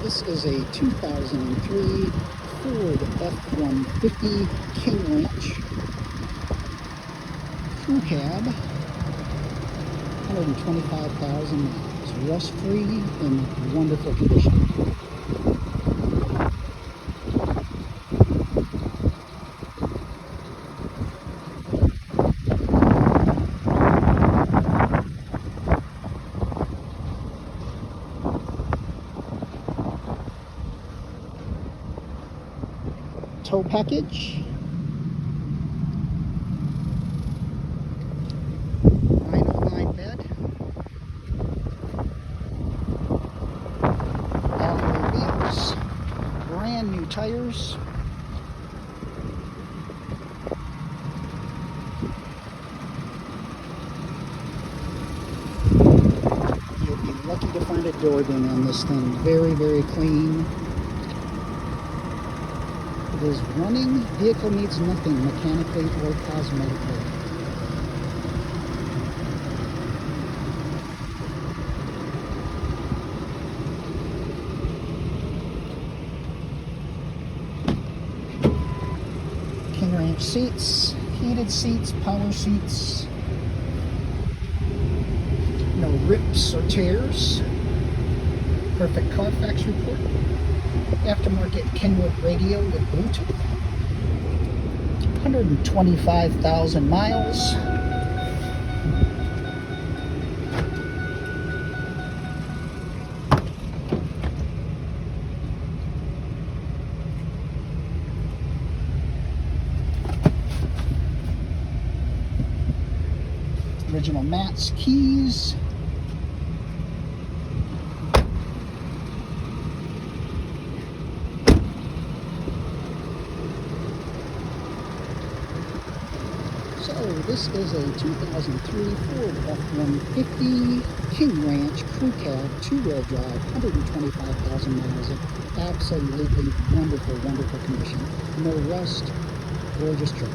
This is a 2003 Ford F-150 King Ranch crew cab, 125,000 miles, rust-free and wonderful condition. Tow package, 909 bed, alloy wheels, brand new tires, you'll be lucky to find a door ding on this thing. Very, very clean. It is running. Vehicle needs nothing mechanically or cosmetically. King Ranch seats, heated seats, power seats. No rips or tears. Perfect Carfax report. Aftermarket Kenwood radio with Bluetooth. 125,000 miles. Original mats, keys. So this is a 2003 Ford F-150 King Ranch Crew Cab, two-wheel drive, 125,000 miles. Absolutely wonderful, wonderful condition. No rust, gorgeous truck.